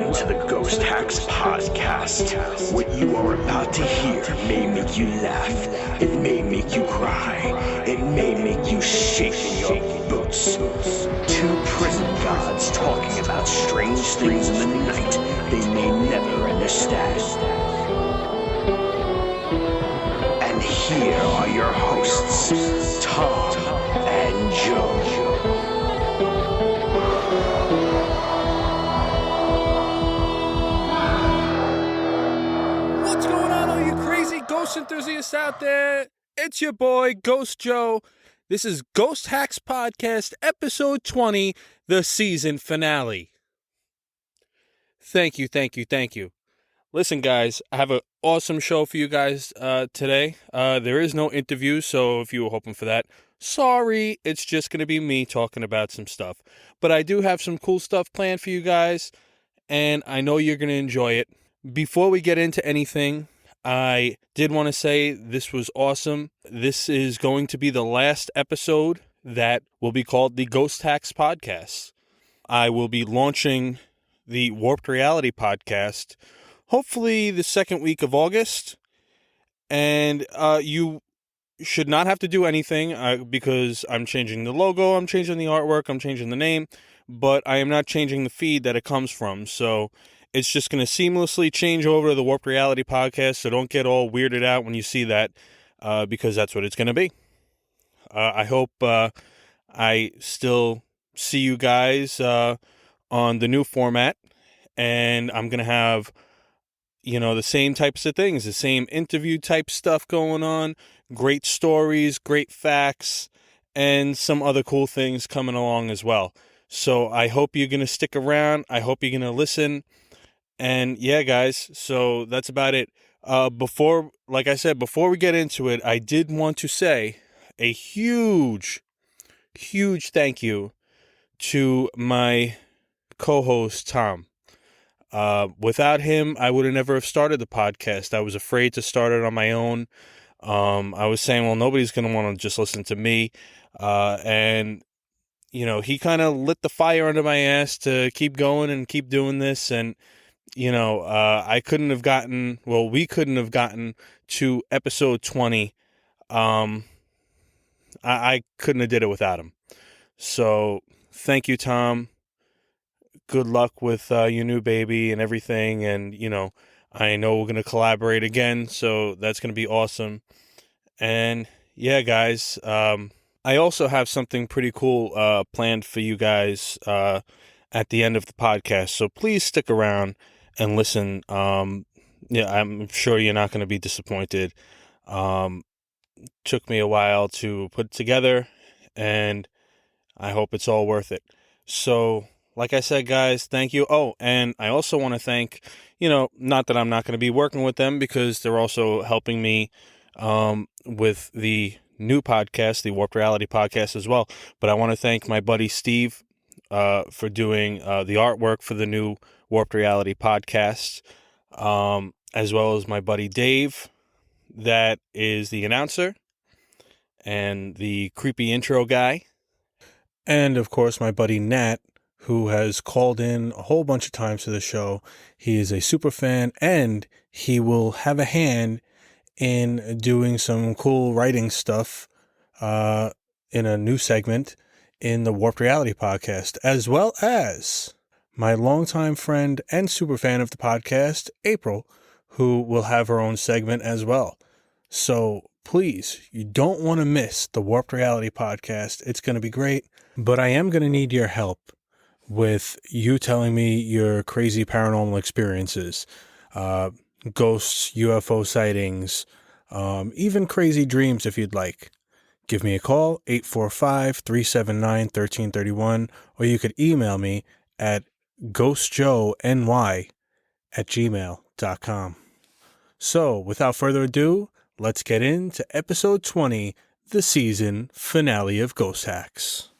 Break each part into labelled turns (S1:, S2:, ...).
S1: Welcome to the Ghost Hacks Podcast. What you are about to hear may make you laugh, it may make you cry, it may make you shake in your boots. Two prison gods talking about strange things in the night they may never understand. And here are your hosts, Tom and Joe.
S2: Ghost enthusiasts out there, it's your boy Ghost Joe. This is Ghost Hacks Podcast, episode 20, the season finale. Thank you. Listen, guys, I have an awesome show for you guys today. There is no interview, so if you were hoping for that, sorry, it's just going to be me talking about some stuff. But I do have some cool stuff planned for you guys, and I know you're going to enjoy it. Before we get into anything, I did want to say this was awesome. This is going to be the last episode that will be called the Ghost Hacks Podcast. I will be launching the Warped Reality Podcast, hopefully the second week of August. And you should not have to do anything because I'm changing the logo, I'm changing the artwork, I'm changing the name, but I am not changing the feed that it comes from. So it's just going to seamlessly change over to the Warped Reality Podcast, so don't get all weirded out when you see that, because that's what it's going to be. I hope I still see you guys on the new format, and I'm going to have, the same types of things, the same interview type stuff going on, great stories, great facts, and some other cool things coming along as well. So I hope you're going to stick around. I hope you're going to listen. And yeah, guys, so that's about it. Before we get into it, I did want to say a huge thank you to my co-host, Tom. Without him, I would have never have started the podcast. I was afraid to start it on my own. I was saying, well, nobody's going to want to just listen to me. And he kind of lit the fire under my ass to keep going and keep doing this. And we couldn't have gotten to episode 20. I couldn't have did it without him. So thank you, Tom. Good luck with your new baby and everything. And, I know we're going to collaborate again. So that's going to be awesome. And yeah, guys, I also have something pretty cool planned for you guys at the end of the podcast. So please stick around and listen. I'm sure you're not going to be disappointed. Took me a while to put it together, and I hope it's all worth it. So, like I said, guys, thank you. Oh, and I also want to thank, not that I'm not going to be working with them, because they're also helping me with the new podcast, the Warped Reality Podcast as well. But I want to thank my buddy Steve for doing the artwork for the new Warped Reality Podcast, as well as my buddy Dave, that is the announcer and the creepy intro guy, and of course my buddy Nat, who has called in a whole bunch of times to the show. He is a super fan, and he will have a hand in doing some cool writing stuff in a new segment in the Warped Reality Podcast, as well as my longtime friend and super fan of the podcast, April, who will have her own segment as well. So please, you don't want to miss the Warped Reality Podcast. It's going to be great, but I am going to need your help with you telling me your crazy paranormal experiences, ghosts, UFO sightings, even crazy dreams if you'd like. Give me a call, 845-379-1331, or you could email me at ghostjoeny@gmail.com. So, without further ado, let's get into episode 20, the season finale of Ghost Hacks.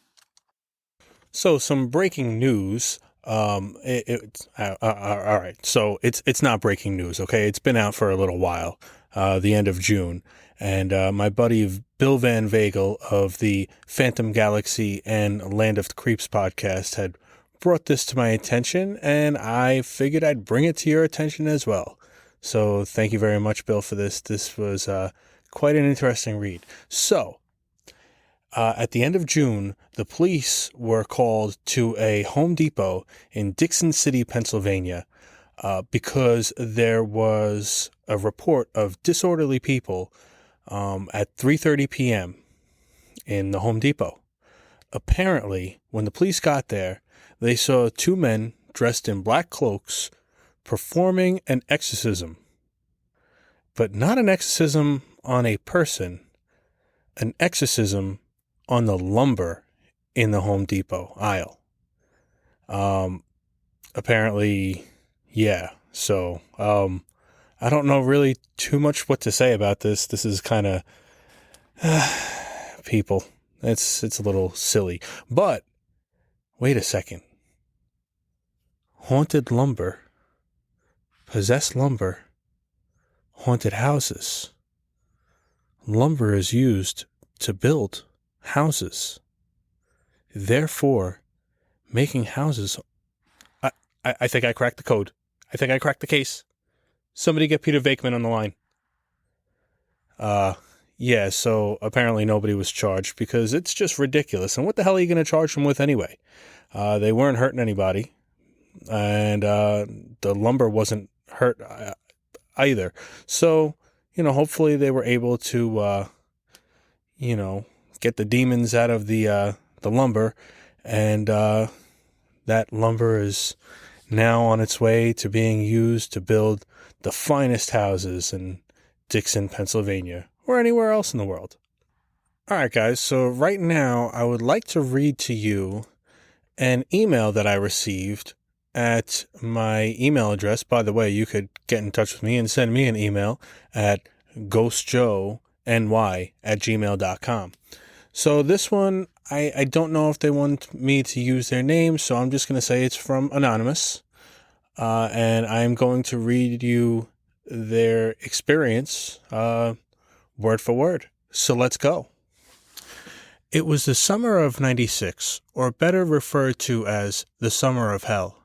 S2: So, some breaking news. All right. So, it's not breaking news, okay? It's been out for a little while, the end of June. And my buddy Bill Van Vagel of the Phantom Galaxy and Land of the Creeps podcast had brought this to my attention, and I figured I'd bring it to your attention as well. So thank you very much, Bill, for this. This was quite an interesting read. So, at the end of June, the police were called to a Home Depot in Dixon City, Pennsylvania, because there was a report of disorderly people at 3:30 p.m. in the Home Depot. Apparently, when the police got there, they saw two men dressed in black cloaks performing an exorcism. But not an exorcism on a person, an exorcism on the lumber in the Home Depot aisle. Apparently, yeah. So, I don't know really too much what to say about this. This is kind of people. It's a little silly. But wait a second. Haunted lumber, possessed lumber, haunted houses. Lumber is used to build houses. Therefore, making houses. I think I cracked the code. I think I cracked the case. Somebody get Peter Vakeman on the line. Yeah, so apparently nobody was charged because it's just ridiculous. And what the hell are you going to charge them with anyway? They weren't hurting anybody. And the lumber wasn't hurt either. So, hopefully they were able to, get the demons out of the lumber. And that lumber is now on its way to being used to build the finest houses in Dixon, Pennsylvania, or anywhere else in the world. All right, guys, so right now I would like to read to you an email that I received at my email address. By the way, you could get in touch with me and send me an email at ghostjoeny@gmail.com. So this one, I don't know if they want me to use their name, so I'm just going to say it's from Anonymous. And I'm going to read you their experience word for word. So let's go. It was the summer of 96, or better referred to as the summer of hell.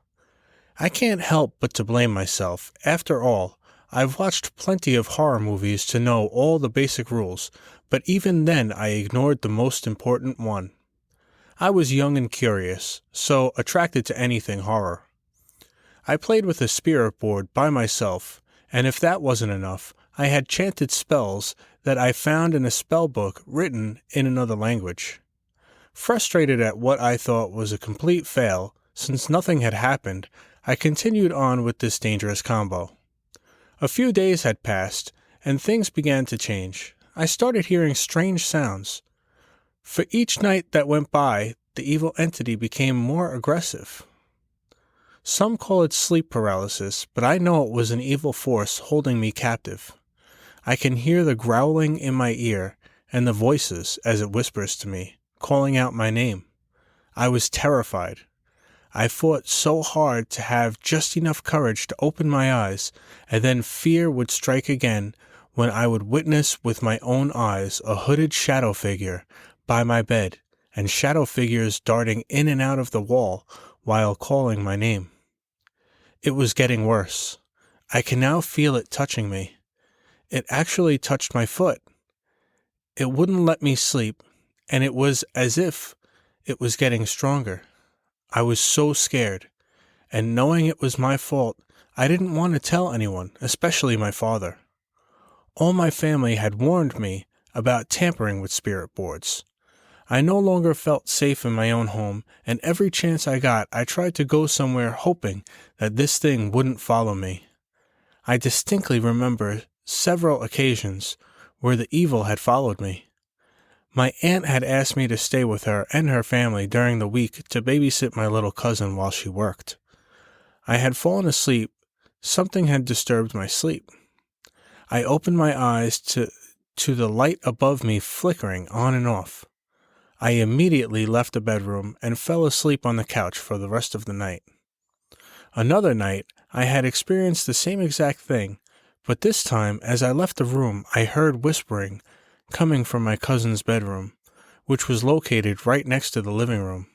S2: I can't help but to blame myself. After all, I've watched plenty of horror movies to know all the basic rules, but even then I ignored the most important one. I was young and curious, so attracted to anything horror. I played with a spirit board by myself, and if that wasn't enough, I had chanted spells that I found in a spell book written in another language. Frustrated at what I thought was a complete fail, since nothing had happened, I continued on with this dangerous combo. A few days had passed, and things began to change. I started hearing strange sounds. For each night that went by, the evil entity became more aggressive. Some call it sleep paralysis, but I know it was an evil force holding me captive. I can hear the growling in my ear and the voices as it whispers to me, calling out my name. I was terrified. I fought so hard to have just enough courage to open my eyes, and then fear would strike again when I would witness with my own eyes a hooded shadow figure by my bed, and shadow figures darting in and out of the wall while calling my name. It was getting worse. I can now feel it touching me. It actually touched my foot. It wouldn't let me sleep, and it was as if it was getting stronger. I was so scared, and knowing it was my fault, I didn't want to tell anyone, especially my father. All my family had warned me about tampering with spirit boards. I no longer felt safe in my own home, and every chance I got, I tried to go somewhere hoping that this thing wouldn't follow me. I distinctly remember several occasions where the evil had followed me. My aunt had asked me to stay with her and her family during the week to babysit my little cousin while she worked. I had fallen asleep. Something had disturbed my sleep. I opened my eyes to the light above me flickering on and off. I immediately left the bedroom and fell asleep on the couch for the rest of the night. Another night, I had experienced the same exact thing, but this time, as I left the room, I heard whispering coming from my cousin's bedroom, which was located right next to the living room.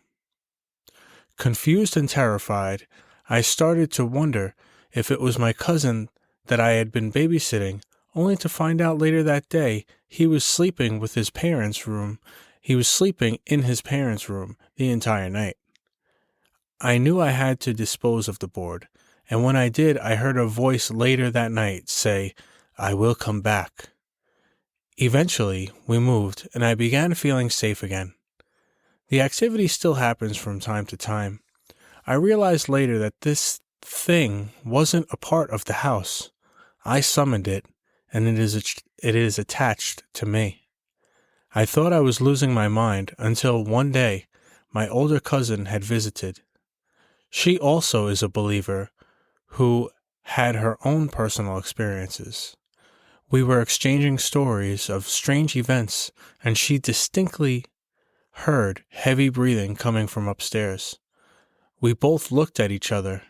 S3: Confused and terrified, I started to wonder if it was my cousin that I had been babysitting, only to find out later that day he was sleeping in his parents' room the entire night. I knew I had to dispose of the board, and when I did, I heard a voice later that night say, "I will come back." Eventually, we moved, and I began feeling safe again. The activity still happens from time to time. I realized later that this thing wasn't a part of the house. I summoned it, and it is attached to me. I thought I was losing my mind until one day my older cousin had visited. She also is a believer who had her own personal experiences. We were exchanging stories of strange events, and she distinctly heard heavy breathing coming from upstairs. We both looked at each other,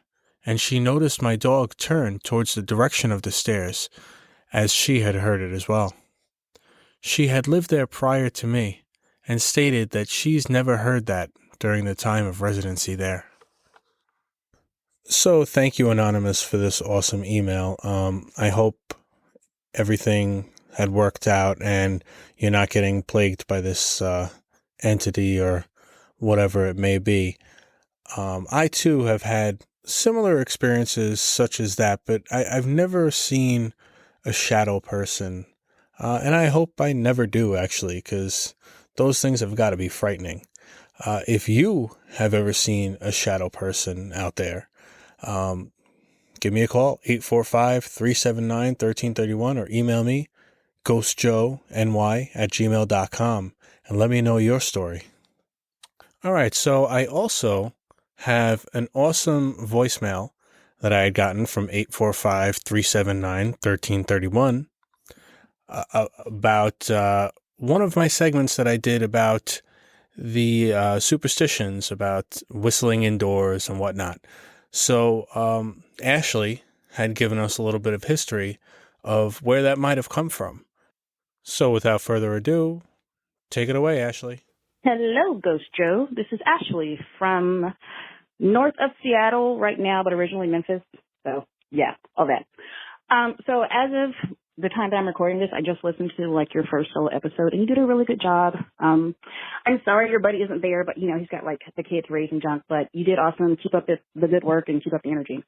S3: and she noticed my dog turn towards the direction of the stairs, as she had heard it as well. She had lived there prior to me, and stated that she's never heard that during the time of residency there. So thank you, Anonymous, for this awesome email. I hope everything had worked out and you're not getting plagued by this entity or whatever it may be. I too have had similar experiences such as that, but I've never seen a shadow person. And I hope I never do, actually, because those things have got to be frightening. If you have ever seen a shadow person out there, give me a call, 845-379-1331, or email me, ghostjoeny@gmail.com, and let me know your story. All right, so I also have an awesome voicemail that I had gotten from 845-379-1331 about one of my segments that I did about the superstitions, about whistling indoors and whatnot. So Ashley had given us a little bit of history of where that might have come from. So without further ado, take it away, Ashley.
S4: Hello, Ghost Joe. This is Ashley from north of Seattle right now, but originally Memphis. So, yeah, all that. So as of the time that I'm recording this, I just listened to, like, your first solo episode, and you did a really good job. I'm sorry your buddy isn't there, but, you know, he's got, like, the kids raising junk, but you did awesome. Keep up the good work and keep up the energy.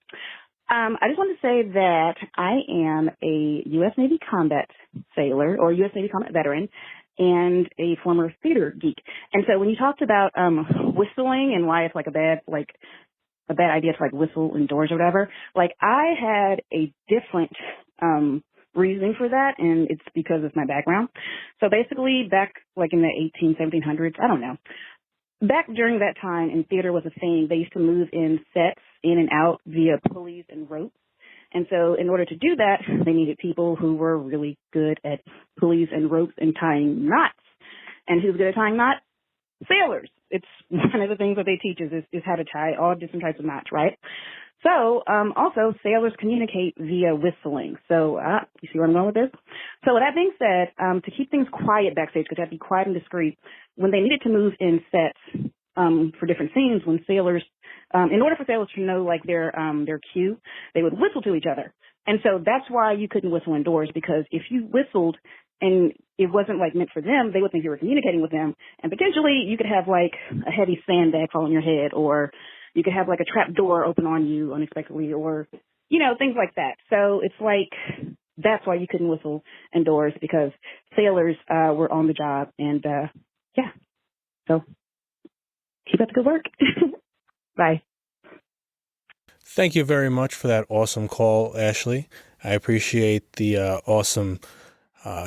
S4: I just want to say that I am a U.S. Navy combat sailor, or U.S. Navy combat veteran, and a former theater geek. And so when you talked about whistling and why it's like a bad idea to like whistle indoors or whatever, like I had a different reasoning for that, and it's because of my background. So basically back like in the 1700s, I don't know. Back during that time, and theater was a thing, they used to move in sets in and out via pulleys and ropes. And so in order to do that, they needed people who were really good at pulleys and ropes and tying knots. And who's good at tying knots? Sailors. It's one of the things that they teach is how to tie all different types of knots, right? So also, sailors communicate via whistling. So you see where I'm going with this? So with that being said, to keep things quiet backstage, because they have to be quiet and discreet, when they needed to move in sets for different scenes, when sailors, in order for sailors to know like their cue, they would whistle to each other. And so that's why you couldn't whistle indoors, because if you whistled and it wasn't like meant for them, they would think you were communicating with them, and potentially you could have like a heavy sandbag fall on your head, or you could have like a trap door open on you unexpectedly, or, you know, things like that. So it's like, that's why you couldn't whistle indoors, because sailors were on the job. And yeah, so keep up the good work. Bye.
S3: Thank you very much for that awesome call, Ashley. I appreciate the awesome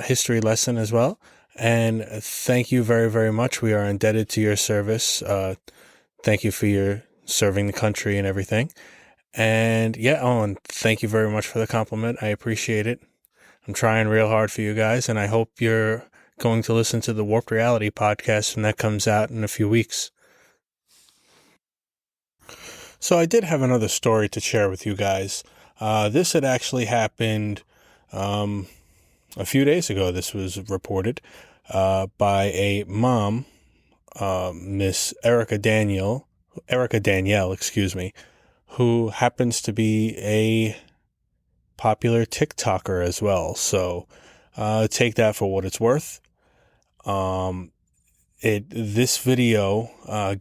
S3: history lesson as well. And thank you very, very much. We are indebted to your service. Thank you for your serving the country and everything. And yeah, and thank you very much for the compliment. I appreciate it. I'm trying real hard for you guys, and I hope you're going to listen to the Warped Reality podcast when that comes out in a few weeks. So I did have another story to share with you guys. This had actually happened a few days ago. This was reported by a mom, Miss Erica Daniel, Erica Danielle, excuse me, who happens to be a popular TikToker as well. So take that for what it's worth. This video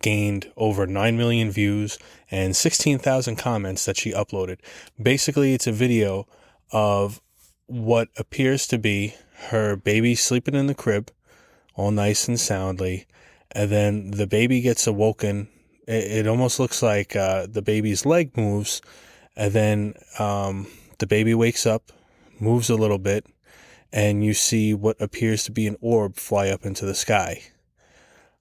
S3: gained over 9 million views and 16,000 comments that she uploaded. Basically, it's a video of what appears to be her baby sleeping in the crib, all nice and soundly, and then the baby gets awoken. It almost looks like the baby's leg moves, and then the baby wakes up, moves a little bit, and you see what appears to be an orb fly up into the sky.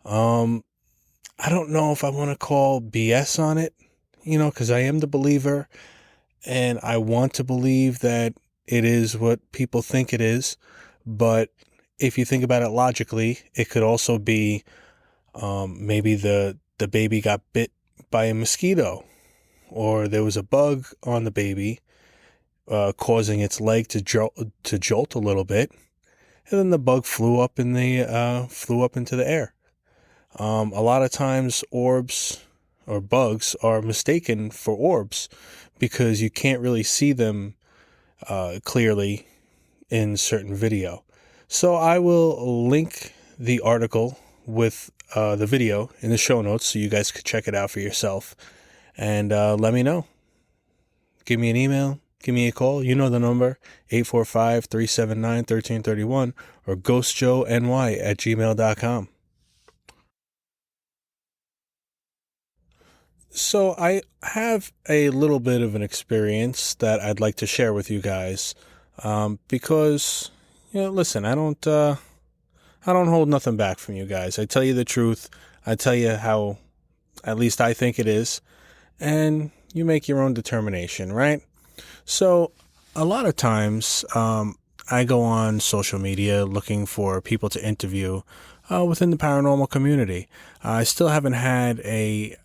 S3: I don't know if I want to call BS on it, because I am the believer, and I want to believe that it is what people think it is. But if you think about it logically, it could also be maybe the baby got bit by a mosquito, or there was a bug on the baby causing its leg to jolt a little bit, and then the bug flew up into the air. A lot of times orbs or bugs are mistaken for orbs because you can't really see them clearly in certain video. So I will link the article with the video in the show notes so you guys could check it out for yourself. And let me know. Give me an email. Give me a call. You know the number, 845-379-1331 or ghostjoeny@gmail.com. So I have a little bit of an experience that I'd like to share with you guys, because, listen, I don't hold nothing back from you guys. I tell you the truth. I tell you how, at least I think it is, and you make your own determination, right? So a lot of times, I go on social media looking for people to interview within the paranormal community. I still haven't had a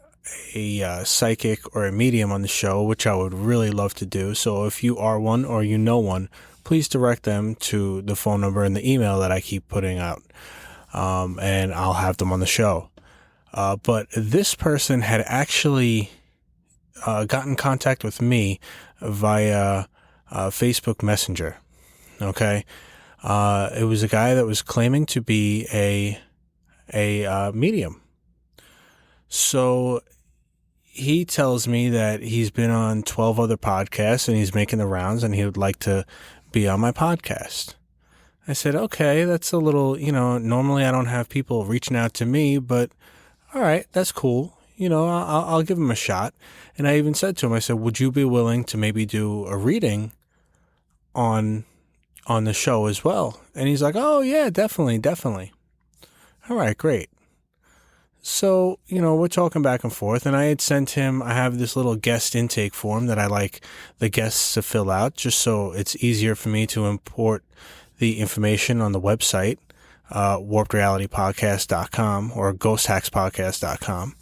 S3: psychic or a medium on the show, which I would really love to do. So if you are one or you know one, please direct them to the phone number and the email that I keep putting out, and I'll have them on the show. But this person had actually got in contact with me via Facebook Messenger. Okay, it was a guy that was claiming to be a medium. So he tells me that he's been on 12 other podcasts and he's making the rounds and he would like to be on my podcast. I said, okay, that's a little, normally I don't have people reaching out to me, but all right, that's cool. I'll give him a shot. And I even said to him, I said, would you be willing to maybe do a reading on the show as well? And he's like, oh yeah, definitely. All right, great. So, we're talking back and forth, and I had sent him, I have this little guest intake form that I like the guests to fill out just so it's easier for me to import the information on the website, warpedrealitypodcast.com or ghosthackspodcast.com,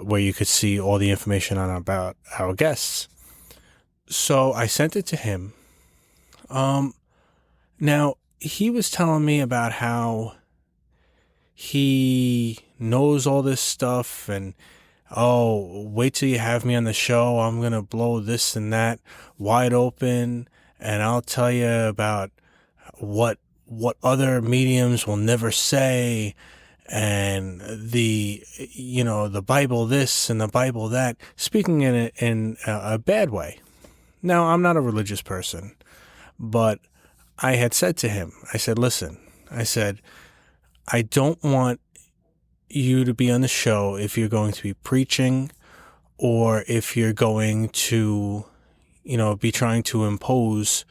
S3: where you could see all the information about our guests. So I sent it to him. Now, he was telling me about how he knows all this stuff and, wait till you have me on the show. I'm going to blow this and that wide open, and I'll tell you about what other mediums will never say, and the Bible this and the Bible that, speaking in a bad way. Now, I'm not a religious person, but I had said to him, I said, listen, I don't want you to be on the show if you're going to be preaching or if you're going to, be trying to impose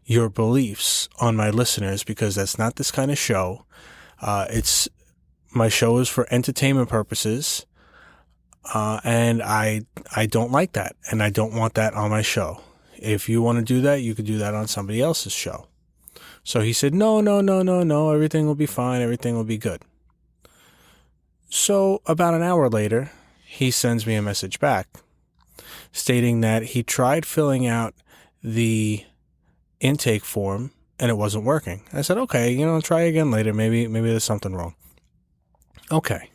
S3: your beliefs on my listeners, because that's not this kind of show. My show is for entertainment purposes, and I don't like that, and I don't want that on my show. If you want to do that, you could do that on somebody else's show. So he said, no, everything will be fine, everything will be good. So about an hour later, he sends me a message back stating that he tried filling out the intake form and it wasn't working. I said, okay, try again later. Maybe there's something wrong. Okay.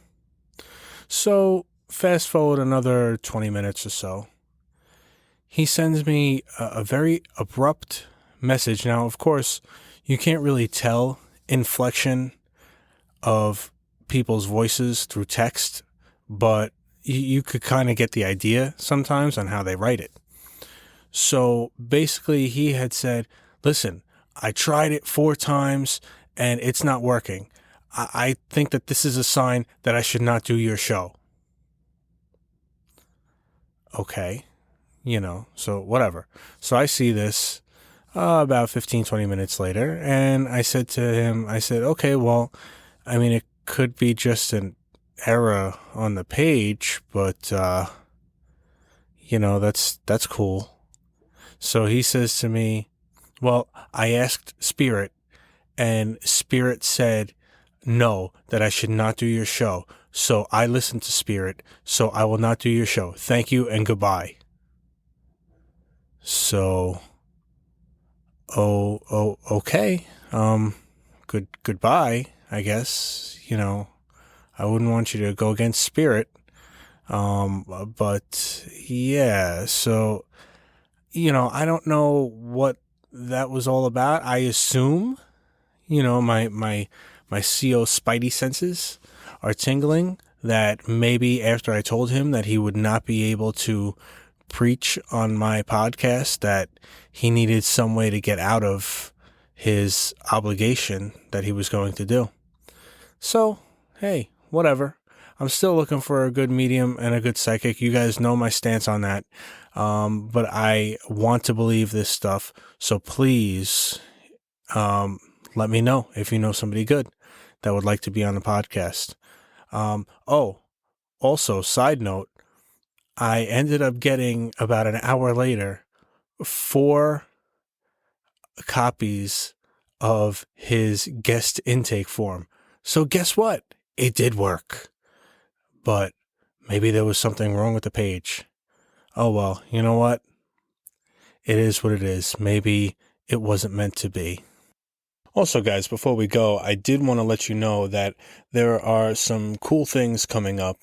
S3: So fast forward another 20 minutes or so. He sends me a very abrupt message. Now, of course, you can't really tell inflection of people's voices through text, but you could kind of get the idea sometimes on how they write it. So basically, he had said, listen, I tried it 4 times and it's not working. I think that this is a sign that I should not do your show. Okay. So whatever. So I see this about 15, 20 minutes later, and I said to him, okay, well, I mean, it could be just an error on the page, but, that's cool. So he says to me, well, I asked Spirit, and Spirit said no, that I should not do your show. So I listened to Spirit, so I will not do your show. Thank you and goodbye. So, okay. Goodbye, I guess. I wouldn't want you to go against Spirit. But yeah, so, I don't know what that was all about. I assume, my CO spidey senses are tingling that maybe after I told him that he would not be able to preach on my podcast, that he needed some way to get out of his obligation that he was going to do. So, hey, whatever. I'm still looking for a good medium and a good psychic. You guys know my stance on that. But I want to believe this stuff. So please, let me know if you know somebody good that would like to be on the podcast. Also, side note, I ended up getting about an hour later 4 copies of his guest intake form. So guess what? It did work. But maybe there was something wrong with the page. Oh well, you know what? It is what it is. Maybe it wasn't meant to be. Also, guys, before we go, I did want to let you know that there are some cool things coming up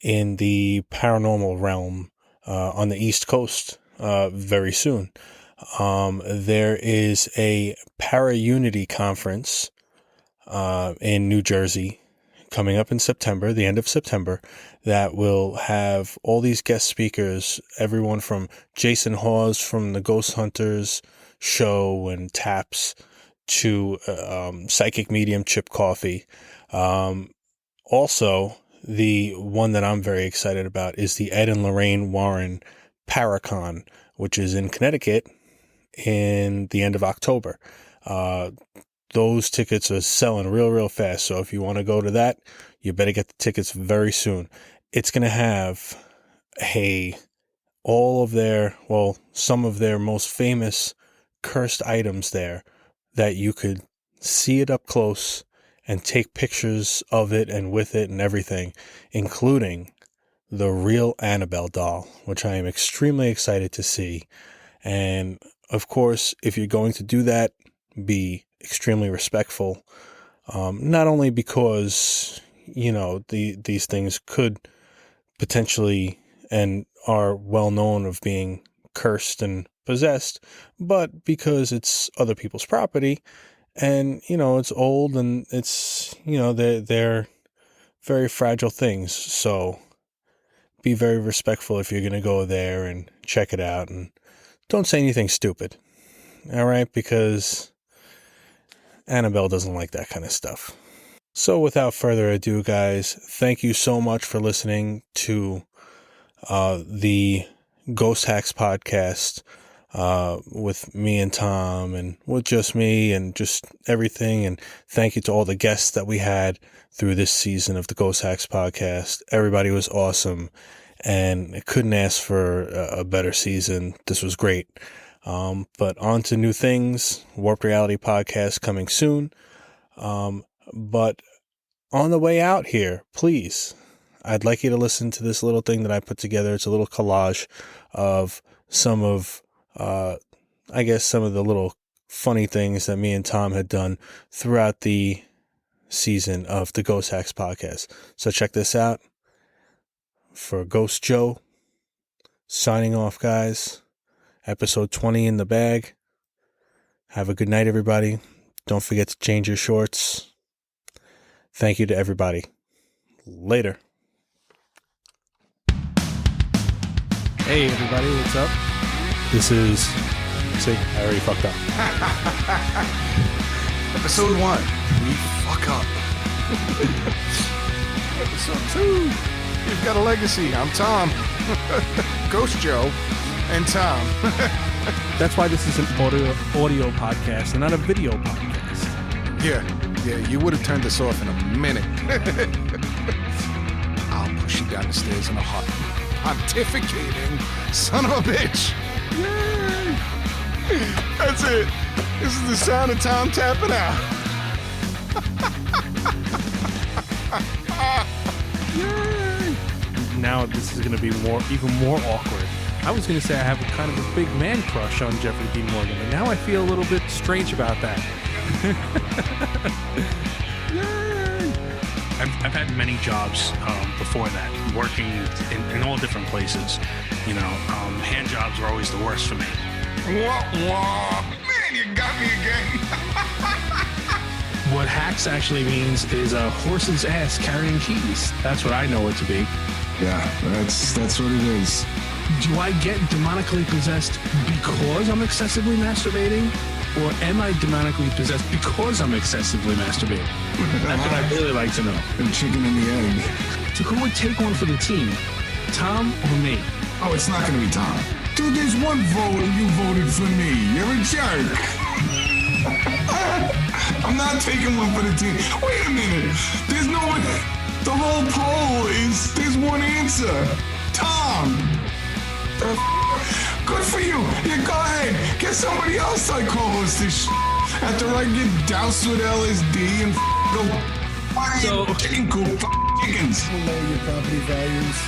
S3: in the paranormal realm on the East Coast very soon. There is a Para-Unity conference in New Jersey coming up in September, the end of September, that will have all these guest speakers, everyone from Jason Hawes from the Ghost Hunters show and Taps to psychic medium Chip Coffee. Also, the one that I'm very excited about is the Ed and Lorraine Warren Paracon, which is in Connecticut in the end of October. Those tickets are selling real fast. So if you want to go to that, you better get the tickets very soon. It's going to have some of their most famous cursed items there that you could see it up close and take pictures of it and with it and everything, including the real Annabelle doll, which I am extremely excited to see. And of course, if you're going to do that, be extremely respectful. Not only because, these things could potentially and are well known of being cursed and possessed, but because it's other people's property and, it's old and it's, they're very fragile things. So be very respectful if you're going to go there and check it out, and don't say anything stupid. All right. Because Annabelle doesn't like that kind of stuff. So without further ado, guys, thank you so much for listening to the Ghost Hacks podcast with me and Tom, and with just me and just everything. And thank you to all the guests that we had through this season of the Ghost Hacks podcast. Everybody was awesome, and I couldn't ask for a better season. This was great. But on to new things. Warped Reality podcast coming soon. But on the way out here, please, I'd like you to listen to this little thing that I put together. It's a little collage of some of the little funny things that me and Tom had done throughout the season of the Ghost Hacks podcast. So check this out. for Ghost Joe. Signing off, guys. Episode 20 in the bag. Have a good night, everybody. Don't forget to change your shorts. Thank you to everybody. Later. Hey, everybody, what's up? This is... See, I already fucked up.
S5: Episode 1. We fuck up. Episode 2. We've got a legacy. I'm Tom. Ghost Joe and Tom.
S3: That's why this is an audio podcast and not a video podcast.
S5: Yeah, you would have turned this off in a minute. I'll push you down the stairs in a heart. Pontificating son of a bitch. Yay! That's it. This is the sound of Tom tapping out. Yay!
S3: Now this is going to be even more awkward. I was going to say I have a kind of a big man crush on Jeffrey Dean Morgan, but now I feel a little bit strange about that.
S5: Yay!
S6: I've had many jobs before that, working in all different places. You know, hand jobs are always the worst for me.
S5: Wah, wah. Man, you got me again.
S6: What hacks actually means is a horse's ass carrying keys. That's what I know it to be.
S5: Yeah, that's what it is.
S6: Do I get demonically possessed because I'm excessively masturbating? Or am I demonically possessed because I'm excessively masturbating? That's what I'd really like to know.
S5: The chicken and the egg.
S6: So who would take one for the team? Tom or me?
S5: Oh, it's not going to be Tom. Dude, there's one vote and you voted for me. You're a jerk. I'm not taking one for the team. Wait a minute. There's no one. The whole poll is there's one answer. Tom. Good for you. Yeah, go ahead. Get somebody else to co-host this after I get doused with LSD and go
S6: So-
S5: chicken coop chickens.
S7: Below your property values.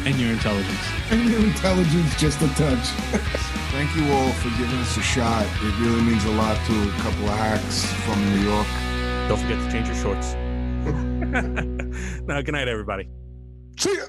S6: And your intelligence.
S7: And your intelligence just a touch.
S5: Thank you all for giving us a shot. It really means a lot to a couple of hacks from New York.
S3: Don't forget to change your shorts. Now, good night, everybody.
S5: See ya.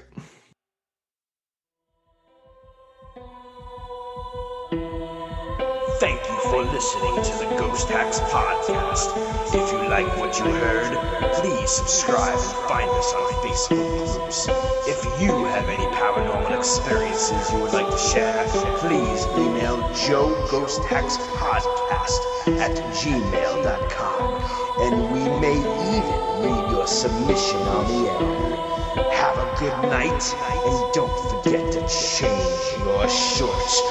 S1: Thank you for listening to the Ghost Hacks Podcast. If you like what you heard, please subscribe and find us on Facebook groups. If you have any paranormal experiences you would like to share, please email joeghosthacks@gmail.com, and we may even read your submission on the air. Have a good night, and don't forget to change your shorts.